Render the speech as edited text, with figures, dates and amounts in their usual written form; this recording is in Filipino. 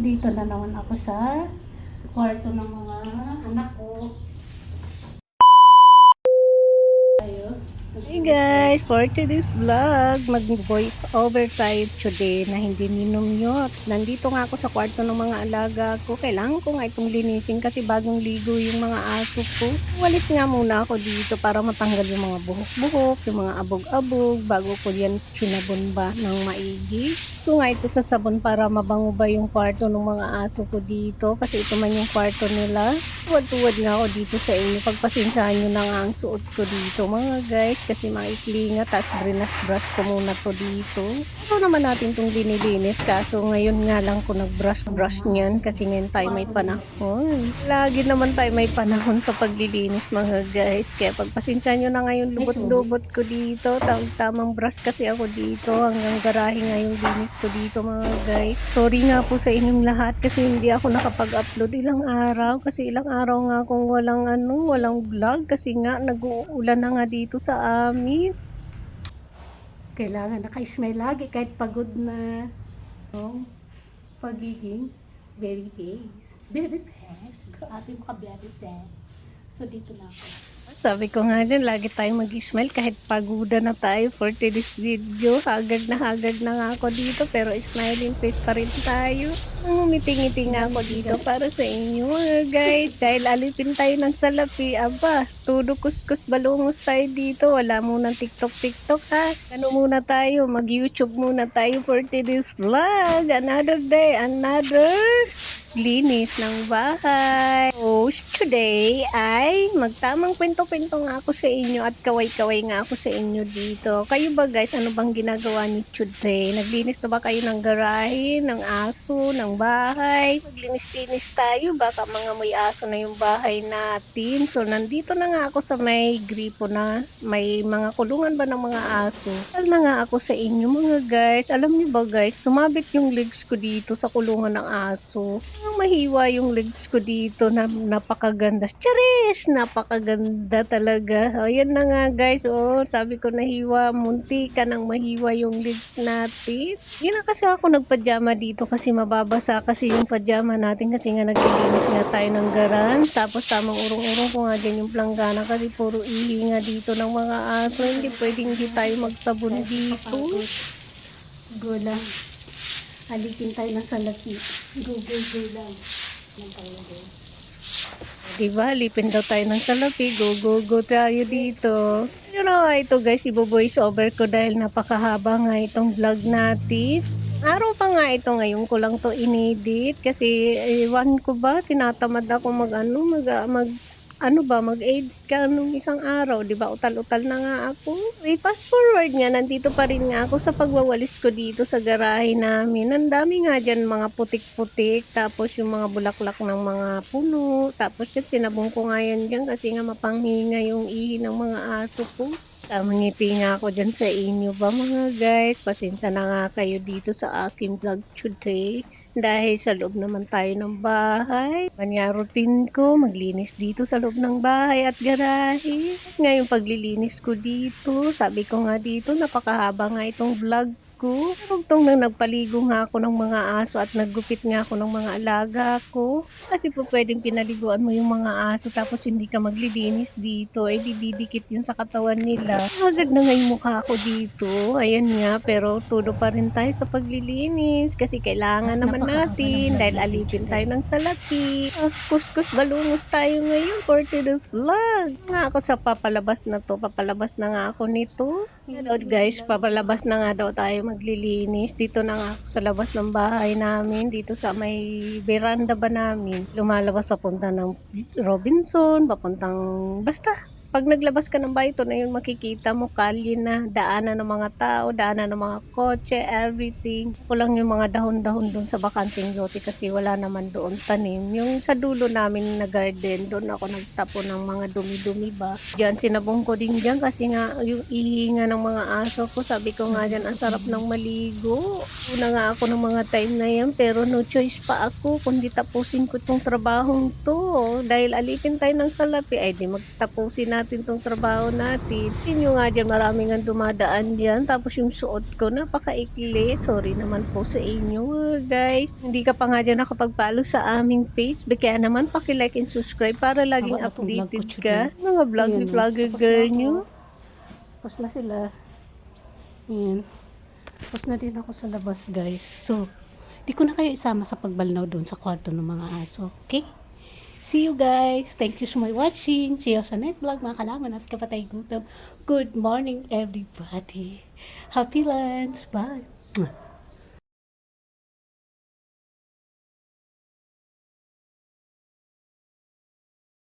Nandito na naman ako sa kwarto ng mga anak ko. Tayo. Hey guys, for today's vlog, mag-voice over tayo today na hindi ninumyot. Nandito nga ako sa kwarto ng mga alaga ko. Kailangan ko nga itong linisin kasi bagong ligo yung mga aso ko. Walis nga muna ako dito para matanggal yung mga buhok-buhok, yung mga abog-abog, bago ko yan sinabon ba ng maigi. So nga ito sa sabon para mabango ba yung kwarto ng mga aso ko dito kasi ito man yung kwarto nila. Tuwad-tuwad nga ako dito sa inyo. Pagpasensyahan nyo na nga ang suot ko dito mga guys kasi maikli nga. Tapos brush ko muna to dito. Ito naman natin itong linilinis kaso ngayon nga lang ko nag-brush niyan kasi ngayon tayo may panahon. Lagi naman tayo may panahon sa paglilinis mga guys. Kaya pagpasensyahan nyo na ngayon lubot-lubot ko dito. Tamang brush kasi ako dito hanggang garahe nga yung linis ko dito mga guys. Sorry nga po sa inyong lahat kasi hindi ako nakapag-upload ilang araw kasi ilang araw nga akong walang vlog kasi nga nag-uulan na nga dito sa amin. Kailangan naka-smile lagi kahit pagod na. Oh, pagiging very days. Very days. Ate mo ka very days. So dito na ako. Sabi ko nga din, lagi tayong mag-smile kahit pagoda na tayo for today's video. Hagad na nga ako dito pero smiling face pa rin tayo. Ngumiti-ngiti nga ako dito para sa inyo mga guys. Dahil alipin tayo ng salapi, aba, tudo kuskus balungos tayo dito. Wala munang TikTok ha. Ano muna tayo, mag-YouTube muna tayo for today's vlog. Another day, another linis ng bahay. So, today ay magtamang kwento-kwento nga ako sa inyo at kaway-kaway nga ako sa inyo dito. Kayo ba guys, ano bang ginagawa ni today? Naglinis na ba kayo ng garahe, ng aso, ng bahay? Maglinis-linis tayo, baka mga may aso na yung bahay natin. So, nandito na nga ako sa may gripo na may mga kulungan ba ng mga aso. Alam na nga ako sa inyo mga guys. Alam niyo ba guys, sumabit yung legs ko dito sa kulungan ng aso. Mahiwa yung legs ko dito na napakaganda. Charis! Napakaganda talaga. O, yan na nga guys. O, sabi ko nahiwa. Munti ka nang mahiwa yung legs natin. Yun na kasi ako nagpajama dito kasi mababasa kasi yung pajama natin kasi nga naglilinis nga tayo ng garan. Tapos tamang urong-urong ko nga dyan yung planggana kasi puro ihi nga dito ng mga aso. Hindi pwedeng hindi tayo magsabon dito. Go lang. Alipin tayo ng salapi. Go lang. Diba, lipin daw tayo ng salapi. Go tayo dito. You know, ito guys, ibo-voice over ko dahil napakahaba nga itong vlog natin. Araw pa nga ito, ngayon ko lang to inedit kasi ewan ko ba, tinatamad ako mag-edit ka nung isang araw, di ba? Utal-utal na nga ako. Fast forward nga, nandito pa rin nga ako sa pagwawalis ko dito sa garahe namin. Ang dami nga dyan mga putik-putik, tapos yung mga bulaklak ng mga puno, tapos yung sinabong ko nga yan dyan kasi nga mapanghinga yung ihi ng mga aso ko. Mangiti nga ako dyan sa inyo ba mga guys. Pasensya na nga kayo dito sa aking vlog today. Dahil sa loob naman tayo ng bahay. Kanya routine ko, maglinis dito sa loob ng bahay at garahe. Ngayon paglilinis ko dito, sabi ko nga dito, napakahaba nga itong vlog ko. Tugtong nang nagpaligo nga ako ng mga aso at naggupit nga ako ng mga alaga ko. Kasi po pwedeng pinaliguan mo yung mga aso tapos hindi ka maglilinis dito. Eh didikit yun sa katawan nila. Agad na nga yung mukha ko dito. Ayan nga, pero tulo pa rin tayo sa paglilinis. Kasi kailangan naman natin dahil alipin tayo ng salapi. Kuskus balungos tayo ngayon for today's vlog. Nga ako sa papalabas na to. Papalabas na nga ako nito. Hello guys, papalabas na nga daw tayo maglilinis. Dito na nga ako sa labas ng bahay namin. Dito sa may veranda ba namin. Lumalabas papunta ng Robinson, papuntang basta. Pag naglabas ka ng bahay, ito na yun makikita mo, kalye na, daanan ng mga tao, daanan ng mga kotse, everything. Kulang yung mga dahon-dahon doon sa bakanting lote kasi wala naman doon tanim. Yung sa dulo namin na garden, doon ako nagtapo ng mga dumi-dumi ba. Diyan, sinabong ko din dyan kasi nga yung ihinga ng mga aso ko, sabi ko nga dyan, ang sarap ng maligo. Una nga ako ng mga time na yan, pero no choice pa ako kundi tapusin ko itong trabahong to. Dahil alipin tayo ng salapi, ay di magtapusin natin tong trabaho natin. Yun nga dyan, maraming ang dumadaan dyan. Tapos yung suot ko, napakaikli. Sorry naman po sa inyo, guys. Hindi ka pa nga dyan nakapag-follow sa aming page. Kaya naman, paki-like and subscribe para laging Tama na tong vlog updated ko, ka. Mga vlog ni Ayan, vlogger tapos girl na ako. nyo. Tapos na sila. Ayan. Tapos na din ako sa labas, guys. So, di ko na kayo isama sa pagbalnaw doon sa kwarto ng mga aso. Okay? See you guys. Thank you so much for watching. See you sa next vlog, mga kalaman at kapatay gutom. Good morning, everybody. Happy lunch. Bye.